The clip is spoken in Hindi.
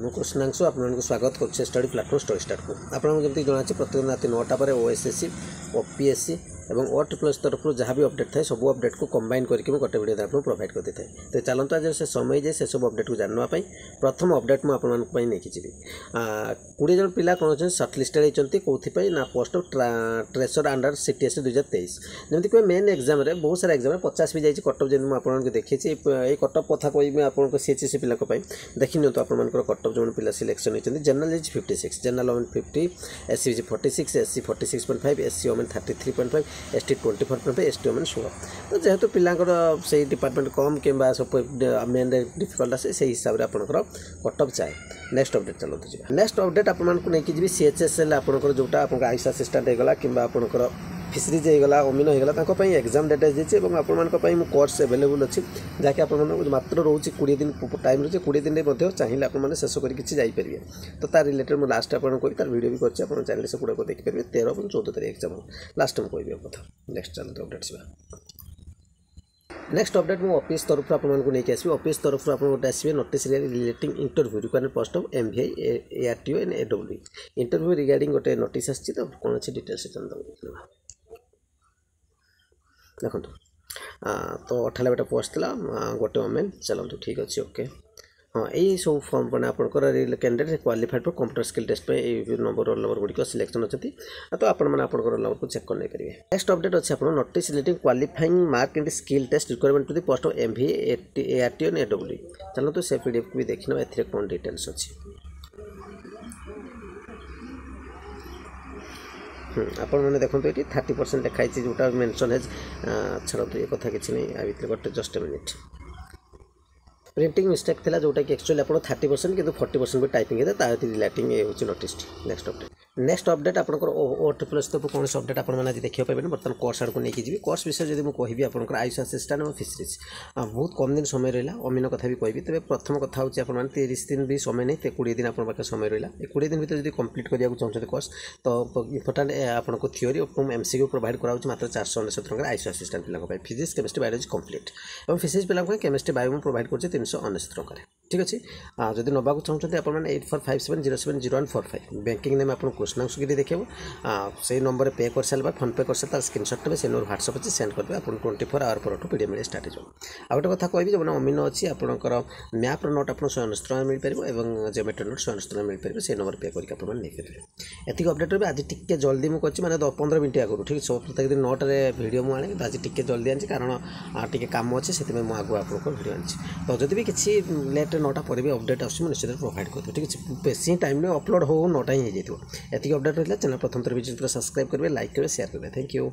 ମୁଁ କୃଷ୍ଣାଂଶୁ ଆପଣଙ୍କୁ ସ୍ୱାଗତ କରୁଛି ଷ୍ଟଡି ପ୍ଲାଟଫର୍ମ ଷ୍ଟଡି ଷ୍ଟାର୍ଟ को ଆପଣଙ୍କୁ ଯେମିତି ଜଣାଅଛି ପ୍ରତ୍ୟେକ ରାତି 9ଟା ପରେ OSSC OPSC ଏବଂ OTPLS तरफ जहाँ भी अपडेट थाए सब अपडेट को कंबाइन करके मैं गोटे वीडियो आपको प्रोवाइड कर देता है। तो चलता आज से समय जाए से सब अपडेट को जानवाई प्रथम अपडेट मुझे आपको नहीं जी 20 जन पिला कौन अच्छे सर्टलिस्टेड होती कौन ना post of tracer under CTS 2023 जमी कह मेन एग्जाम बहुत सारा एग्जाम 50 भी जाइए कटअप जमी मुझे देखी ये कटअप कथा कह आपको CHSC पिला देखी नि आपर कटअप जो पिला सिलेक्शन होती general is 56 general women 50 SC 46 SC 46.5 SC women 33.5 ST 24.5 ST women 16 तो जेहेतु पिलांकर से डिपार्टमेंट कम कि सब मेन डिफिकल्ट आसे से हिसाब से आपंकर कटअप चाहे। नेक्स्ट अपडेट चलते जी नेक्स्ट अपडेट आपको लेकिन जी CHSL आपंकर जोटा आप आईस आसिस्टेंट होगा कि आपंकर फिशरीज होगा अमीन होगा एग्जाम डेट आसी आपंकर कोर्स एवेलेबल अच्छी जहाँकि आप मात्र रोचे 20 दिन टाइम रोचे 20 दिन में चाहिए आपने शेष करेंगे तो तार रिलेटेड मुझे लास्ट आपको कही तार वीडियो भी कर चैनल से गुड़ाक देखिपारे 13 और 14 तारीख एग्जाम लास्ट में कह कथा। नेक्स्ट चलते अपडेट नेक्स्ट अपडेट मो ऑफिस तरफ आपको नहीं आसबि ऑफिस तरफ आप गोटे आसबे notice relating interview requirement post of MVI ARTO and AWE interview regarding गोटे नोटिस आसी तो कौन अच्छी डिटेल्स देखो तो 98 पोस्ट था गोटे वोमेन चलतु ठीक अच्छे ओके हाँ यही सब फॉर्म पर आपंकर candidate qualified for computer skill test पे नंबर रोल नंबर गुड़िक सिलेक्शन अच्छी तो आपंकर रोल नंबर को चेक करने करेंगे। नेक्स्ट अपडेट अच्छे आप notice relating qualifying mark in skill test requirement to the post of MVI ARTO and AWE चलते से PDF को भी देखना ए कौन डिटेल्स अच्छी आपण मैंने देखो ये 30% लिखाई जोटा मेंशन है छाड़ ये कथा किसी नहीं आ भर गोटे जस्ट मिनिट प्रिंटिंग मिस्टेक था जोटा कि एक्चुअली आप 30% कि 40% भी टाइपिंग है रिलेटिंग ये हूँ नोटिस। नेक्स्ट अपडेट आपंकर OTPLS तरफ कौन से अपडेट आपने आज देखा पाए बर्तमान कोर्स आड़ को लेकिन जी कोर्स विषय जब मुझे आपंकर आयुष आसिस्टेंट और फिशरीज बहुत कम दिन समय रहा अमीन कथा भी कहि तेज प्रथम कथा हूँ आप 30 दिन भी समय नहीं 20 दिन आप समय रहा 20 दिन भर जो कम्प्लीट करने चाहते कोर्स तो इम्पोर्टाट आपको थ्योरी और MCQ प्रोवाइड कराऊँ मात्र 499 टଙ୍କା आयुष आसिस्टेंट पिला फिजिक्स केमिस्ट्री बायोलॉजी कंप्लीट और फिजिक्स पिला केमिस्ट्री बायो प्रोवाइड कर 399 टଙ୍କା ठीक अच्छे। जब नाक चाहते आप 8457070145 बैंकिंग नेम आप कृष्णांशु गिरी देखो से नंबर पे कर सारे फोन पे कर सारे स्क्रीनशॉट में से नंबर व्हाट्सअप अच्छे सेंड करेंगे आप 24 आवर पर PDF मिले स्टार्ट हो आ गोटे कथा कहि जब अमीन अच्छी आपंकर मैप्र नोट आप 199 ଟଙ୍କା मिल पार और जोमेट्री नोट 199 ଟଙ୍କା मिल पार से नंबर पे करके आप नहीं पारे एतिक अपडेट भी आज टिके जल्दी मुझे मैंने 15 मिनट आगु ठीक है प्रत्येक दिन 9टारे भिडियो मुझे आज टिके जल्दी आनी कारण टे कम अच्छे से मुझे आगु आपको भिडियो आनी तो जब भी किसी लेट 9टा पर भी अपडेट आसूँ निश्चित प्रोवाइड कर ठीक है बेसी टाइम में अपलोड हो 9टा ही हो जाए। एतिक अपडेट रहा चैनल प्रथम थर विजिट सब्सक्राइब करेंगे लाइक करेंगे शेयर करेंगे। Thank you.